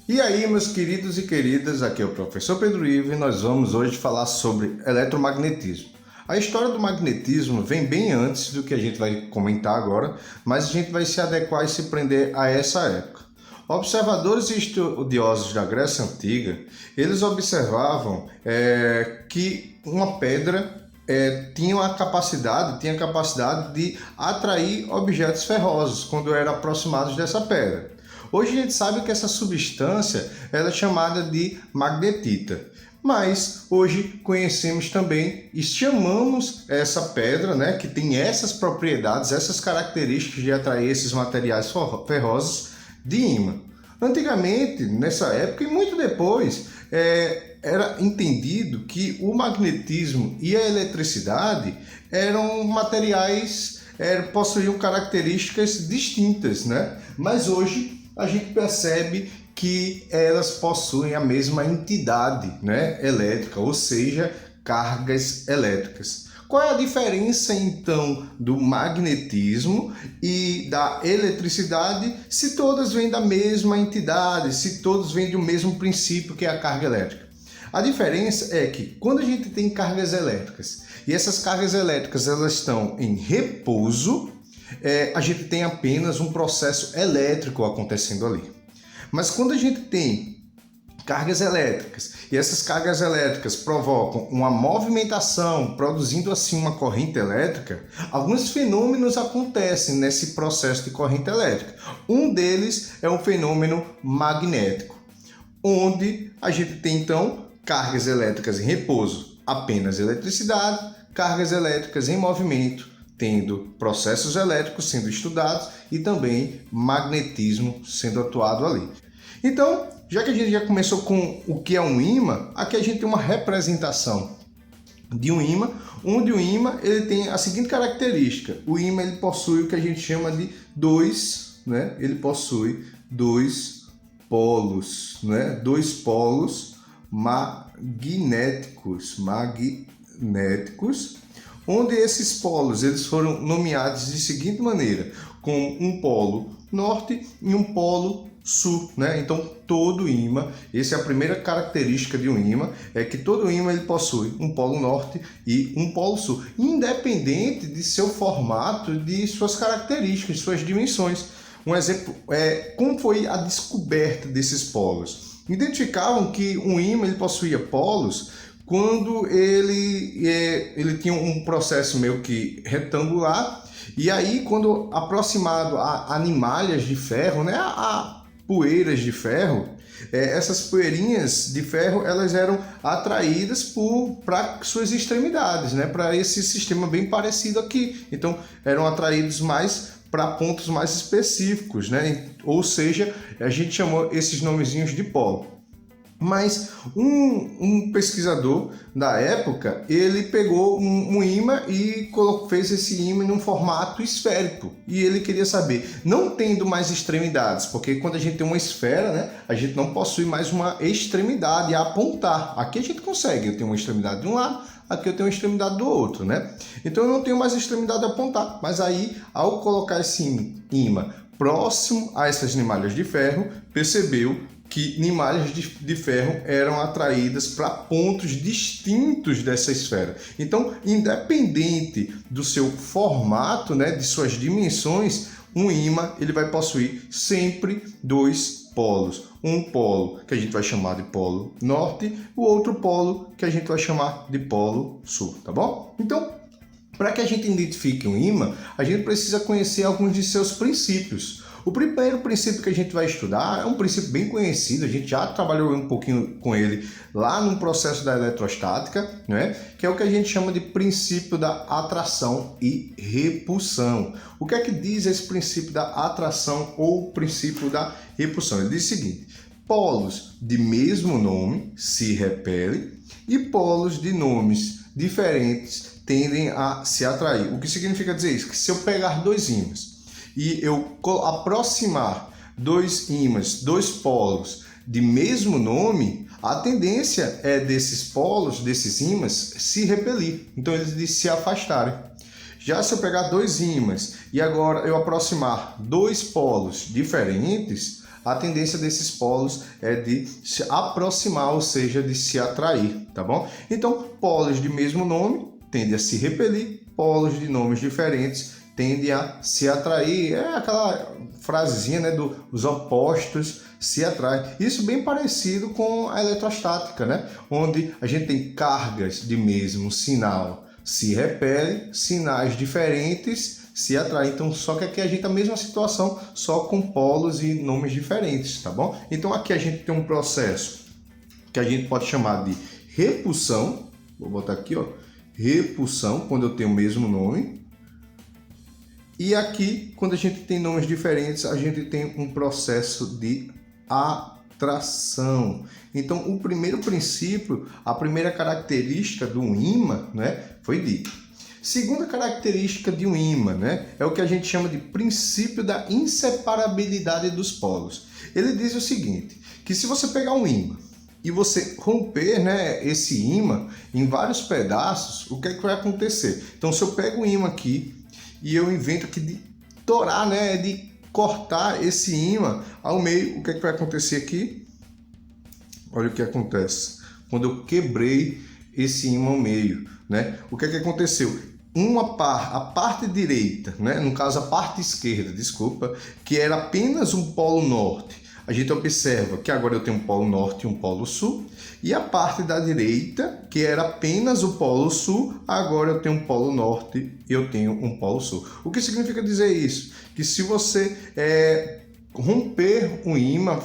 E aí, meus queridos e queridas, aqui é o professor Pedro Ivo e nós vamos hoje falar sobre eletromagnetismo. A história do magnetismo vem bem antes do que a gente vai comentar agora, mas a gente vai se adequar e se prender a essa época. Observadores e estudiosos da Grécia Antiga, eles observavam que uma pedra tinha capacidade de atrair objetos ferrosos quando eram aproximados dessa pedra. Hoje a gente sabe que essa substância ela é chamada de magnetita, mas hoje conhecemos também e chamamos essa pedra, que tem essas propriedades, essas características de atrair esses materiais ferrosos, de ímã. Antigamente, nessa época e muito depois, era entendido que o magnetismo e a eletricidade eram materiais, possuíam características distintas, Mas hoje a gente percebe que elas possuem a mesma entidade, elétrica, ou seja, cargas elétricas. Qual é a diferença, então, do magnetismo e da eletricidade se todas vêm da mesma entidade, se todos vêm do mesmo princípio que é a carga elétrica? A diferença é que quando a gente tem cargas elétricas e essas cargas elétricas elas estão em repouso, a gente tem apenas um processo elétrico acontecendo ali. Mas quando a gente tem cargas elétricas e essas cargas elétricas provocam uma movimentação, produzindo assim uma corrente elétrica, alguns fenômenos acontecem nesse processo de corrente elétrica. Um deles é um fenômeno magnético, onde a gente tem então cargas elétricas em repouso, apenas eletricidade, cargas elétricas em movimento, tendo processos elétricos sendo estudados e também magnetismo sendo atuado ali. Então, já que a gente já começou com o que é um ímã, aqui a gente tem uma representação de um ímã, onde o ímã ele tem a seguinte característica: o ímã ele possui o que a gente chama de ele possui dois polos, dois polos magnéticos, onde esses polos eles foram nomeados de seguinte maneira, com um polo norte e um polo sul, Então, todo ímã, essa é a primeira característica de um ímã, é que todo ímã ele possui um polo norte e um polo sul, independente de seu formato, de suas características, suas dimensões. Um exemplo é como foi a descoberta desses polos. Identificavam que um ímã ele possuía polos quando ele tinha um processo meio que retangular, e aí quando aproximado a animalhas de ferro, a poeiras de ferro, essas poeirinhas de ferro elas eram atraídas para suas extremidades, para esse sistema bem parecido aqui. Então eram atraídos mais para pontos mais específicos, Ou seja, a gente chamou esses nomezinhos de polo. Mas um pesquisador da época, ele pegou um ímã e fez esse ímã em um formato esférico. E ele queria saber, não tendo mais extremidades, porque quando a gente tem uma esfera, a gente não possui mais uma extremidade a apontar. Aqui a gente consegue, eu tenho uma extremidade de um lado, aqui eu tenho uma extremidade do outro, Então eu não tenho mais extremidade a apontar. Mas aí, ao colocar esse ímã próximo a essas animalhas de ferro, percebeu que animalhas de ferro eram atraídas para pontos distintos dessa esfera. Então, independente do seu formato, de suas dimensões, um ímã ele vai possuir sempre dois polos. Um polo que a gente vai chamar de polo norte, o outro polo que a gente vai chamar de polo sul, tá bom? Então, para que a gente identifique um ímã, a gente precisa conhecer alguns de seus princípios. O primeiro princípio que a gente vai estudar é um princípio bem conhecido, a gente já trabalhou um pouquinho com ele lá no processo da eletrostática, que é o que a gente chama de princípio da atração e repulsão. O que é que diz esse princípio da atração ou princípio da repulsão? Ele diz o seguinte: polos de mesmo nome se repelem e polos de nomes diferentes tendem a se atrair. O que significa dizer isso? Que se eu pegar dois ímãs e eu aproximar dois ímãs, dois polos de mesmo nome, a tendência é desses polos, desses ímãs, se repelir. Então eles se afastarem. Já se eu pegar dois ímãs e agora eu aproximar dois polos diferentes, a tendência desses polos é de se aproximar, ou seja, de se atrair, tá bom? Então, polos de mesmo nome tendem a se repelir, polos de nomes diferentes tendem a se atrair. É aquela frasezinha, né, os opostos se atraem. Isso bem parecido com a eletrostática, né? Onde a gente tem cargas de mesmo sinal se repelem, sinais diferentes se atraem. Então, só que aqui a gente tem a mesma situação, só com polos e nomes diferentes, tá bom? Então, aqui a gente tem um processo que a gente pode chamar de repulsão. Vou botar aqui, ó, repulsão, quando eu tenho o mesmo nome. E aqui, quando a gente tem nomes diferentes, a gente tem um processo de atração. Então, o primeiro princípio, a primeira característica do ímã, né, foi dito. Segunda característica de um ímã, né, é o que a gente chama de princípio da inseparabilidade dos polos. Ele diz o seguinte, que se você pegar um ímã e você romper, né, esse ímã em vários pedaços, o que é que vai acontecer? Então, se eu pego um ímã aqui e eu invento aqui de torar, né, de cortar esse ímã ao meio, o que é que vai acontecer aqui? Olha o que acontece quando eu quebrei esse ímã ao meio, né? O que é que aconteceu? A parte direita, né, no caso a parte esquerda, desculpa, que era apenas um polo norte, a gente observa que agora eu tenho um polo norte e um polo sul, e a parte da direita, que era apenas o polo sul, agora eu tenho um polo norte e eu tenho um polo sul. O que significa dizer isso? Que se você romper um ímã,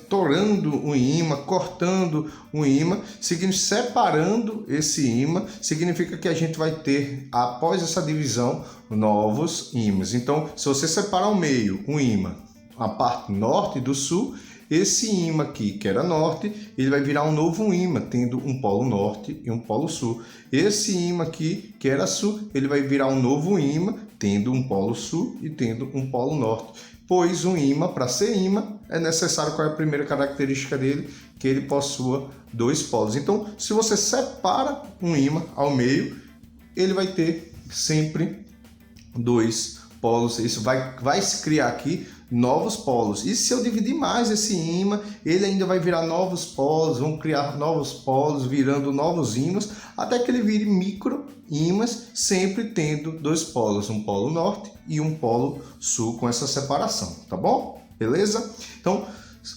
torando um ímã, cortando um ímã, separando esse ímã, significa que a gente vai ter, após essa divisão, novos ímãs. Então, se você separar ao meio um ímã, a parte norte do sul, esse ímã aqui, que era norte, ele vai virar um novo ímã, tendo um polo norte e um polo sul. Esse ímã aqui, que era sul, ele vai virar um novo ímã, tendo um polo sul e tendo um polo norte. Pois um ímã, para ser ímã, é necessário, qual é a primeira característica dele? Que ele possua dois polos. Então, se você separa um ímã ao meio, ele vai ter sempre dois polos. Isso vai se criar aqui novos polos. E se eu dividir mais esse ímã, ele ainda vai virar novos polos, vão criar novos polos, virando novos ímãs, até que ele vire micro ímãs, sempre tendo dois polos, um polo norte e um polo sul, com essa separação, tá bom? Beleza? Então,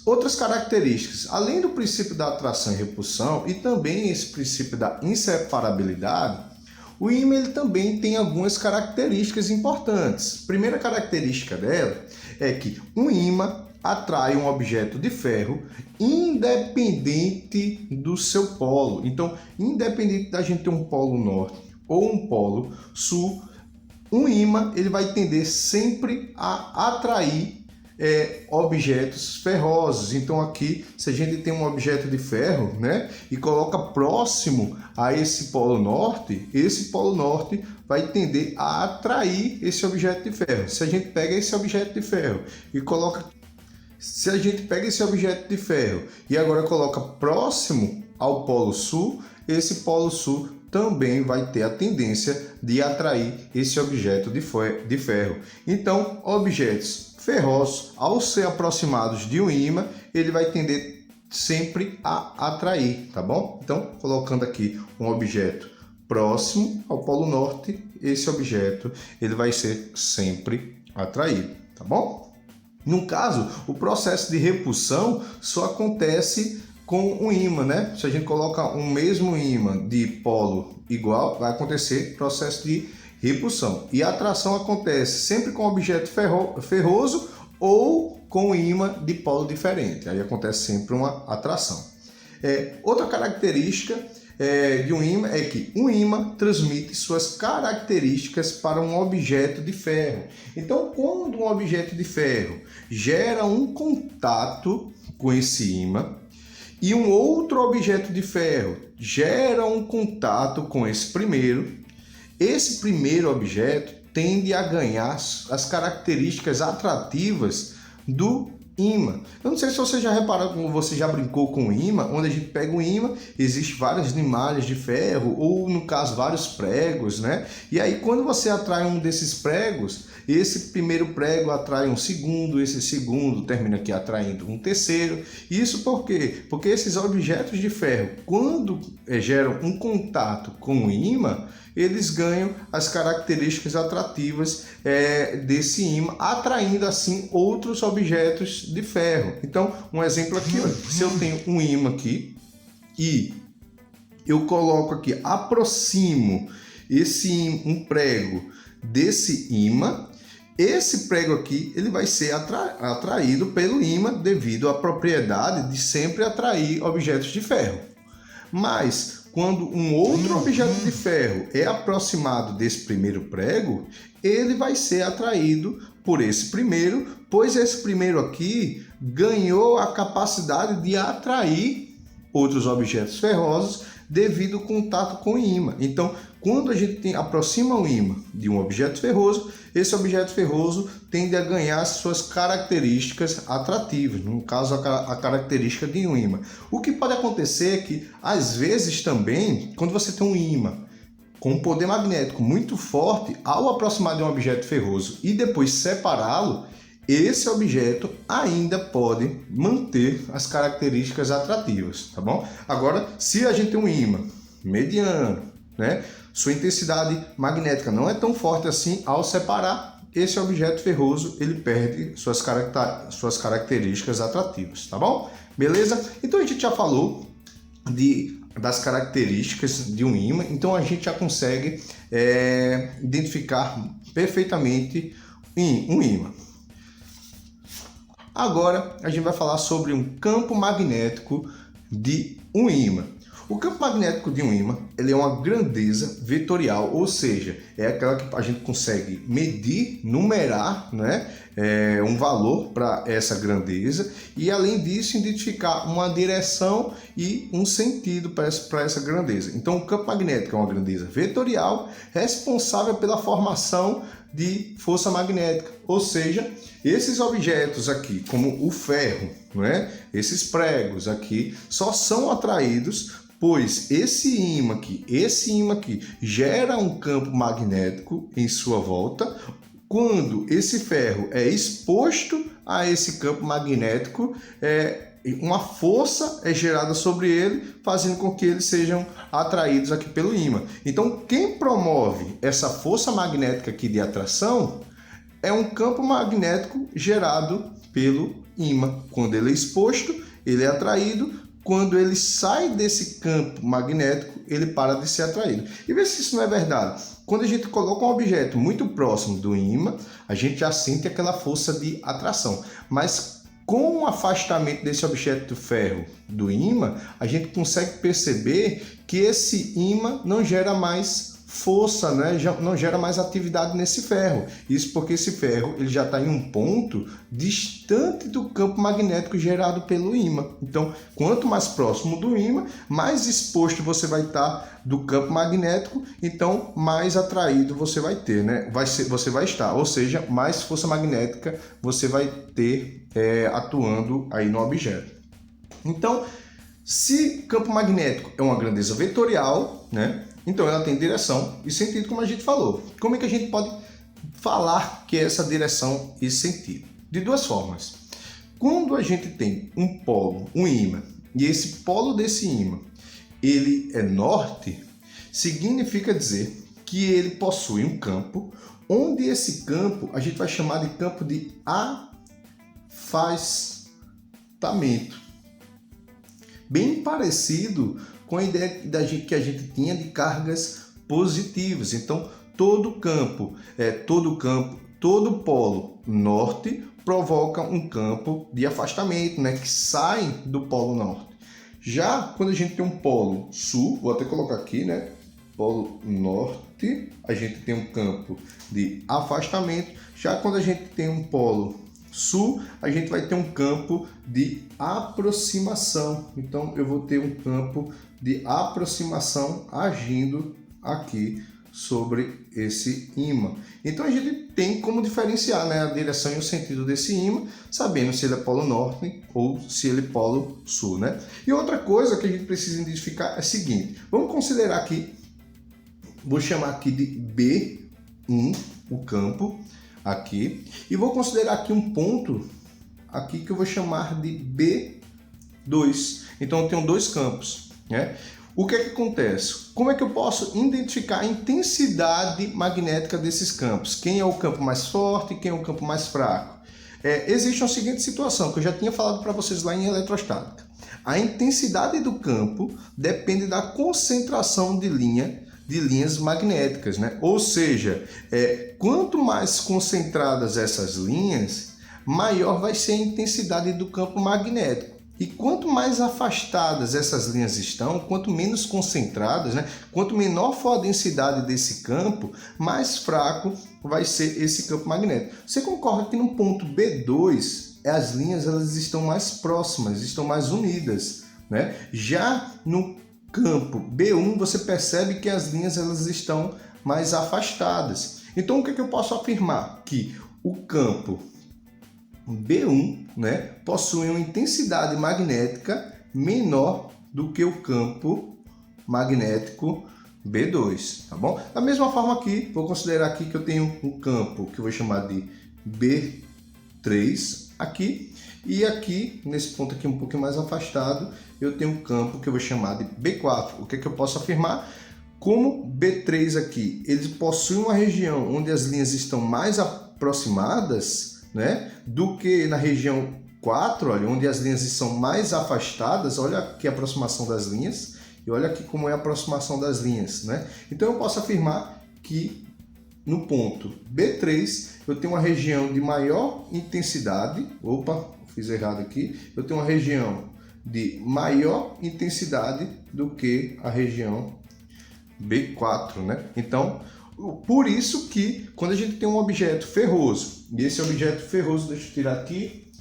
outras características, além do princípio da atração e repulsão, e também esse princípio da inseparabilidade, o ímã ele também tem algumas características importantes. A primeira característica dela é que um ímã atrai um objeto de ferro independente do seu polo. Então, independente da gente ter um polo norte ou um polo sul, um ímã ele vai tender sempre a atrair objetos ferrosos. Então aqui, se a gente tem um objeto de ferro, né, e coloca próximo a esse polo norte vai tender a atrair esse objeto de ferro. Se a gente pega esse objeto de ferro e coloca, se a gente pega esse objeto de ferro e agora coloca próximo ao polo sul, esse polo sul também vai ter a tendência de atrair esse objeto de ferro. Então, objetos ferrosos, ao ser aproximados de um ímã, ele vai tender sempre a atrair, tá bom? Então, colocando aqui um objeto próximo ao polo norte, esse objeto ele vai ser sempre atraído, tá bom? No caso, o processo de repulsão só acontece com um ímã, né? Se a gente coloca um mesmo ímã de polo igual, vai acontecer processo de repulsão. E a atração acontece sempre com objeto ferroso ou com ímã de polo diferente. Aí acontece sempre uma atração. Outra característica de um ímã é que um ímã transmite suas características para um objeto de ferro. Então, quando um objeto de ferro gera um contato com esse ímã e um outro objeto de ferro gera um contato com esse primeiro objeto tende a ganhar as características atrativas do ímã. Eu não sei se você já reparou, como você já brincou com ímã, onde a gente pega o ímã, existe várias limalhas de ferro, ou no caso vários pregos, né? E aí quando você atrai um desses pregos, esse primeiro prego atrai um segundo, esse segundo termina aqui atraindo um terceiro. Isso por quê? Porque esses objetos de ferro, quando geram um contato com o ímã, eles ganham as características atrativas desse ímã, atraindo assim outros objetos de ferro. Então, um exemplo aqui, olha, se eu tenho um ímã aqui e eu coloco aqui, aproximo um prego desse ímã, esse prego aqui ele vai ser atraído pelo ímã devido à propriedade de sempre atrair objetos de ferro. Mas quando um outro objeto de ferro é aproximado desse primeiro prego, ele vai ser atraído por esse primeiro, pois esse primeiro aqui ganhou a capacidade de atrair outros objetos ferrosos devido ao contato com o ímã. Então, quando a gente aproxima o ímã de um objeto ferroso, esse objeto ferroso tende a ganhar suas características atrativas, no caso a característica de um ímã. O que pode acontecer é que, às vezes também, quando você tem um ímã com um poder magnético muito forte, ao aproximar de um objeto ferroso e depois separá-lo, esse objeto ainda pode manter as características atrativas, tá bom? Agora, se a gente tem um ímã mediano, né, sua intensidade magnética não é tão forte assim, ao separar, esse objeto ferroso ele perde suas características atrativas, tá bom? Beleza? Então a gente já falou das características de um ímã, então a gente já consegue identificar perfeitamente um ímã. Agora a gente vai falar sobre um campo magnético de um ímã. O campo magnético de um ímã ele é uma grandeza vetorial, ou seja, é aquela que a gente consegue medir, numerar, né, um valor para essa grandeza e, além disso, identificar uma direção e um sentido para essa grandeza. Então, o campo magnético é uma grandeza vetorial responsável pela formação de força magnética, ou seja, esses objetos aqui, como o ferro, né, esses pregos aqui, só são atraídos pois esse ímã aqui gera um campo magnético em sua volta. Quando esse ferro é exposto a esse campo magnético, uma força é gerada sobre ele, fazendo com que eles sejam atraídos aqui pelo ímã. Então, quem promove essa força magnética aqui de atração é um campo magnético gerado pelo ímã. Quando ele é exposto, ele é atraído. Quando ele sai desse campo magnético, ele para de ser atraído. E vê se isso não é verdade. Quando a gente coloca um objeto muito próximo do ímã, a gente já sente aquela força de atração. Mas com o afastamento desse objeto de ferro do ímã, a gente consegue perceber que esse ímã não gera mais força, né? Não gera mais atividade nesse ferro. Isso porque esse ferro ele já está em um ponto distante do campo magnético gerado pelo ímã. Então, quanto mais próximo do ímã, mais exposto você vai estar do campo magnético, então mais atraído você vai ter, né? Você vai estar, ou seja, mais força magnética você vai ter atuando aí no objeto. Então, se campo magnético é uma grandeza vetorial, né? Então ela tem direção e sentido, como a gente falou. Como é que a gente pode falar que é essa direção e sentido? De duas formas. Quando a gente tem um polo, um ímã, e esse polo desse ímã, ele é norte, significa dizer que ele possui um campo, onde esse campo a gente vai chamar de campo de afastamento. Bem parecido com a ideia que a gente tinha de cargas positivas. Então, todo polo norte provoca um campo de afastamento, né, que sai do polo norte. Já quando a gente tem um polo sul, vou até colocar aqui, né, polo norte, a gente tem um campo de afastamento. Já quando a gente tem um polo sul, a gente vai ter um campo de aproximação. Então, eu vou ter um campo de aproximação agindo aqui sobre esse ímã. Então a gente tem como diferenciar, né, a direção e o sentido desse ímã, sabendo se ele é polo norte ou se ele é polo sul, né? E outra coisa que a gente precisa identificar é a seguinte: vamos considerar aqui, vou chamar aqui de B1 o campo aqui, e vou considerar aqui um ponto aqui que eu vou chamar de B2. Então eu tenho dois campos, né? O que é que acontece? Como é que eu posso identificar a intensidade magnética desses campos? Quem é o campo mais forte e quem é o campo mais fraco? Existe uma seguinte situação que eu já tinha falado para vocês lá em eletrostática. A intensidade do campo depende da concentração de linhas magnéticas, né? Ou seja, quanto mais concentradas essas linhas, maior vai ser a intensidade do campo magnético. E quanto mais afastadas essas linhas estão, quanto menos concentradas, né? Quanto menor for a densidade desse campo, mais fraco vai ser esse campo magnético. Você concorda que no ponto B2, as linhas elas estão mais próximas, estão mais unidas, né? Já no campo B1, você percebe que as linhas elas estão mais afastadas. Então, o que eu posso afirmar? Que o campo B1, né, possui uma intensidade magnética menor do que o campo magnético B2, tá bom? Da mesma forma aqui, vou considerar aqui que eu tenho um campo que eu vou chamar de B3 aqui, e aqui, nesse ponto aqui um pouquinho mais afastado, eu tenho um campo que eu vou chamar de B4. O que é que eu posso afirmar? Como B3 aqui, ele possui uma região onde as linhas estão mais aproximadas, né, do que na região 4, olha, onde as linhas são mais afastadas. Olha aqui a aproximação das linhas e olha aqui como é a aproximação das linhas, né? Então eu posso afirmar que no ponto B3 eu tenho uma região de maior intensidade. Opa, fiz errado aqui. Eu tenho uma região de maior intensidade do que a região B4, né? Então, por isso que quando a gente tem um objeto ferroso, e esse objeto ferroso, deixa eu tirar aqui,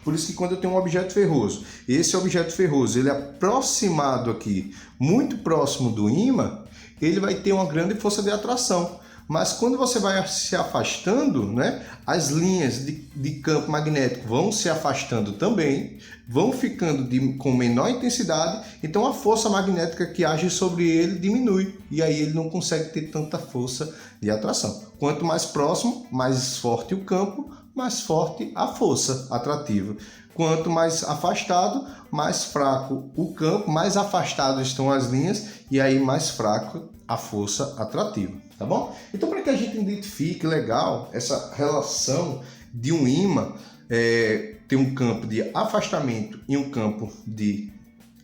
por isso que quando eu tenho um objeto ferroso, esse objeto ferroso, ele é aproximado aqui, muito próximo do ímã, ele vai ter uma grande força de atração. Mas quando você vai se afastando, né, as linhas de campo magnético vão se afastando também, vão ficando com menor intensidade, então a força magnética que age sobre ele diminui, e aí ele não consegue ter tanta força de atração. Quanto mais próximo, mais forte o campo, mais forte a força atrativa. Quanto mais afastado, mais fraco o campo, mais afastadas estão as linhas, e aí mais fraco a força atrativa, tá bom? Então, para que a gente identifique legal essa relação de um ímã ter um campo de afastamento e um campo de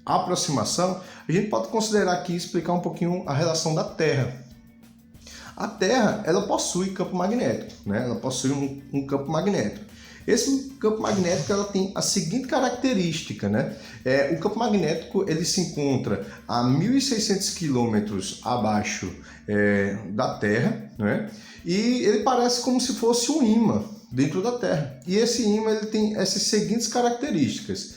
aproximação, a gente pode considerar aqui e explicar um pouquinho a relação da Terra. A Terra, ela possui campo magnético, né? Ela possui um campo magnético. Esse campo magnético ela tem a seguinte característica, né? O campo magnético ele se encontra a 1.600 quilômetros abaixo da Terra, né? E ele parece como se fosse um ímã dentro da Terra. E esse ímã ele tem essas seguintes características.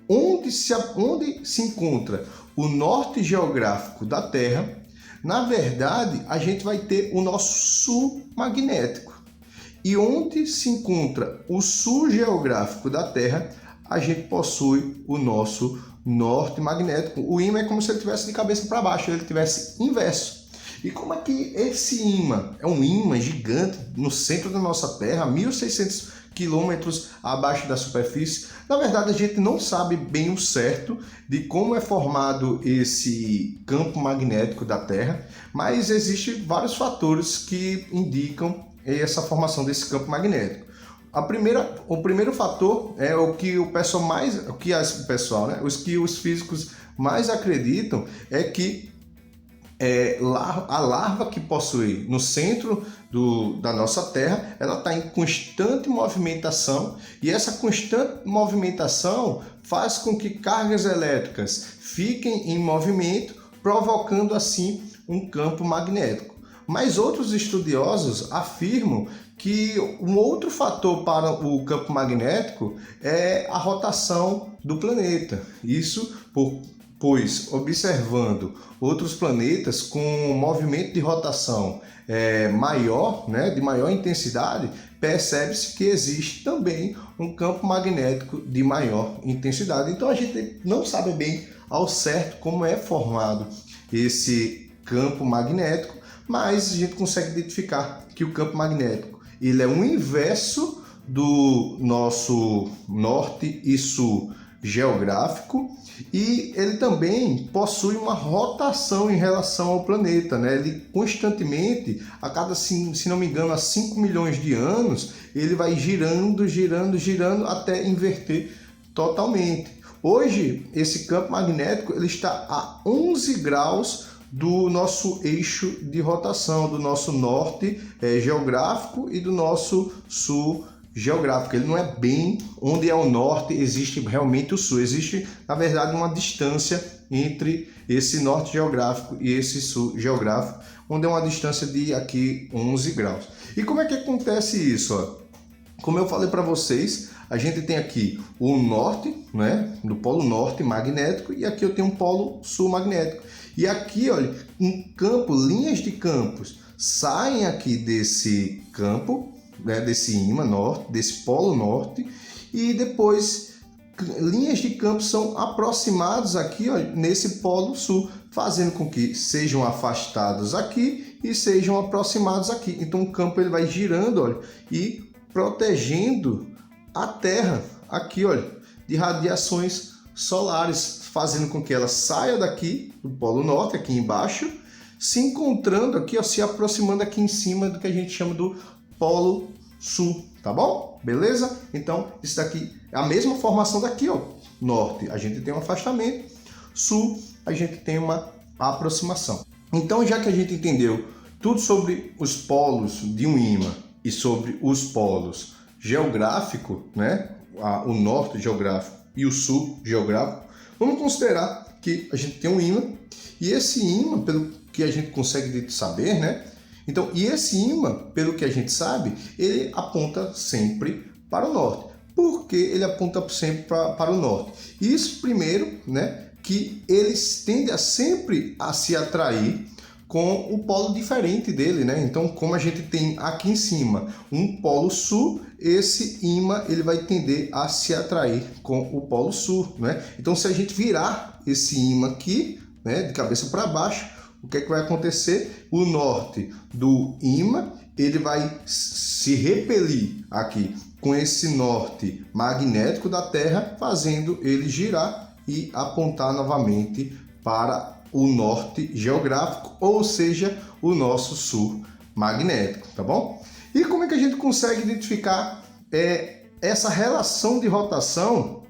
Onde se encontra o norte geográfico da Terra, na verdade, a gente vai ter o nosso sul magnético. E onde se encontra o sul geográfico da Terra, a gente possui o nosso norte magnético. O ímã é como se ele estivesse de cabeça para baixo, ele estivesse inverso. E como é que esse ímã é um ímã gigante no centro da nossa Terra, 1.600 quilômetros abaixo da superfície? Na verdade, a gente não sabe bem o certo de como é formado esse campo magnético da Terra, mas existem vários fatores que indicam essa formação desse campo magnético. O primeiro fator é o que os físicos mais acreditam é que a larva que possui no centro da nossa Terra, ela está em constante movimentação, e essa constante movimentação faz com que cargas elétricas fiquem em movimento, provocando assim um campo magnético. Mas outros estudiosos afirmam que um outro fator para o campo magnético é a rotação do planeta. Isso por pois observando outros planetas com um movimento de rotação maior, né, de maior intensidade, percebe-se que existe também um campo magnético de maior intensidade. Então a gente não sabe bem ao certo como é formado esse campo magnético, mas a gente consegue identificar que o campo magnético ele é o inverso do nosso norte e sul geográfico, e ele também possui uma rotação em relação ao planeta, né? Ele constantemente, a cada, se não me engano, a 5 milhões de anos, ele vai girando, girando, girando até inverter totalmente. Hoje, esse campo magnético ele está a 11 graus do nosso eixo de rotação, do nosso norte geográfico e do nosso sul geográfico. Ele não é bem onde é o norte, existe realmente o sul. Existe, na verdade, uma distância entre esse norte geográfico e esse sul geográfico, onde é uma distância de aqui 11 graus. E como é que acontece isso? Ó? Como eu falei para vocês, a gente tem aqui o norte, né, do polo norte magnético, e aqui eu tenho um polo sul magnético. E aqui, olha, um campo, linhas de campos saem aqui desse campo, né, desse ímã norte, desse polo norte, e depois linhas de campo são aproximados aqui, ó, nesse polo sul, fazendo com que sejam afastados aqui e sejam aproximados aqui. Então o campo ele vai girando, olha, e protegendo a Terra aqui, olha, de radiações solares, fazendo com que ela saia daqui do polo norte, aqui embaixo, se encontrando aqui, ó, se aproximando aqui em cima do que a gente chama do polo sul, tá bom? Beleza? Então, isso daqui é a mesma formação daqui, ó. Norte, a gente tem um afastamento, sul, a gente tem uma aproximação. Então, já que a gente entendeu tudo sobre os polos de um ímã e sobre os polos geográficos, né? O norte geográfico e o sul geográfico, vamos considerar que a gente tem um ímã, e esse ímã, pelo que a gente consegue saber, né? Então, e esse ímã, pelo que a gente sabe, ele aponta sempre para o norte. Por que ele aponta sempre para o norte? Isso, primeiro, né, que eles tendem sempre a se atrair com o polo diferente dele, né? Então, como a gente tem aqui em cima um polo sul, esse ímã ele vai tender a se atrair com o polo sul, né? Então, se a gente virar esse ímã aqui, né, de cabeça para baixo, o que é que vai acontecer? O norte do ímã ele vai se repelir aqui com esse norte magnético da Terra, fazendo ele girar e apontar novamente para o norte geográfico, ou seja, o nosso sul magnético, tá bom? E como é que a gente consegue identificar essa relação de rotação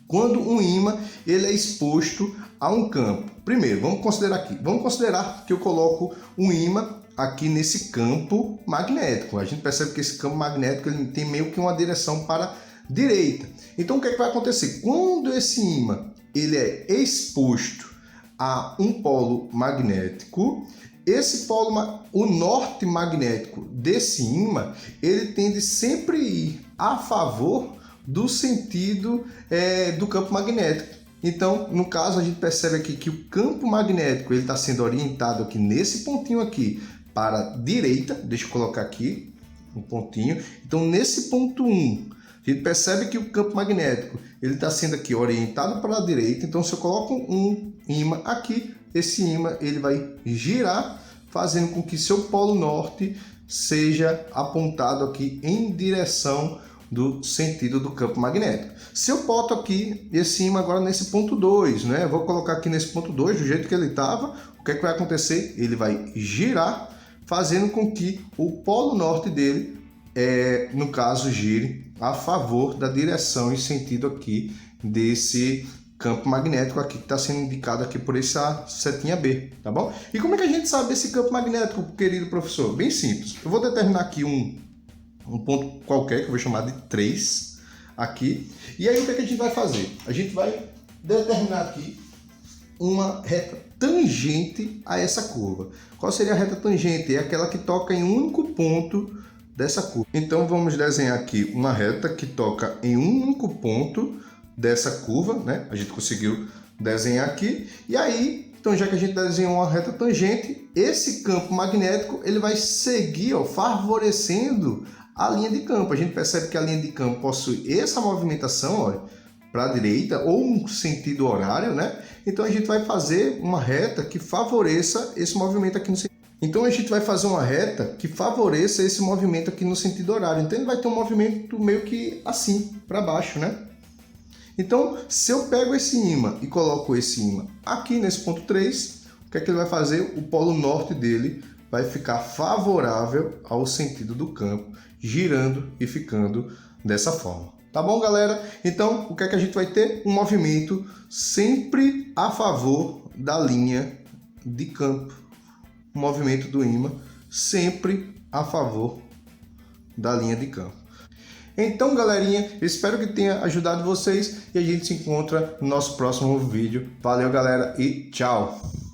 quando um ímã ele é exposto a um campo? Primeiro, vamos considerar que eu coloco um ímã aqui nesse campo magnético. A gente percebe que esse campo magnético ele tem meio que uma direção para a direita. Então, o que é que vai acontecer? Quando esse ímã ele é exposto a um polo magnético, esse polo, o norte magnético desse ímã, ele tende sempre a ir a favor do sentido do campo magnético. Então, no caso, a gente percebe aqui que o campo magnético ele está sendo orientado aqui nesse pontinho aqui para a direita. Deixa eu colocar aqui um pontinho. Então, nesse ponto 1, a gente percebe que o campo magnético ele está sendo aqui orientado para a direita. Então, se eu coloco um ímã aqui, esse ímã ele vai girar, fazendo com que seu polo norte seja apontado aqui em direção do sentido do campo magnético. Se eu boto aqui esse ímã agora nesse ponto 2, né? Eu vou colocar aqui nesse ponto 2, do jeito que ele estava, o que é que vai acontecer? Ele vai girar, fazendo com que o polo norte dele, no caso, gire a favor da direção e sentido aqui desse campo magnético aqui que está sendo indicado aqui por essa setinha B, tá bom? E como é que a gente sabe esse campo magnético, querido professor? Bem simples. Eu vou determinar aqui um ponto qualquer, que eu vou chamar de 3 aqui. E aí o que é que a gente vai fazer? A gente vai determinar aqui uma reta tangente a essa curva. Qual seria a reta tangente? É aquela que toca em um único ponto dessa curva. Então vamos desenhar aqui uma reta que toca em um único ponto dessa curva, né? A gente conseguiu desenhar aqui, e aí, então já que a gente desenhou uma reta tangente, esse campo magnético ele vai seguir, ó, favorecendo a linha de campo. A gente percebe que a linha de campo possui essa movimentação, olha, para a direita, ou um sentido horário, né? Então a gente vai fazer uma reta que favoreça esse movimento aqui no sentido. Então a gente vai fazer uma reta que favoreça esse movimento aqui no sentido horário. Então ele vai ter um movimento meio que assim, para baixo, né? Então, se eu pego esse ímã e coloco esse ímã aqui nesse ponto 3, o que é que ele vai fazer? O polo norte dele vai ficar favorável ao sentido do campo, girando e ficando dessa forma. Tá bom, galera? Então, o que é que a gente vai ter? Um movimento sempre a favor da linha de campo. O movimento do ímã sempre a favor da linha de campo. Então, galerinha, espero que tenha ajudado vocês e a gente se encontra no nosso próximo vídeo. Valeu, galera, e tchau!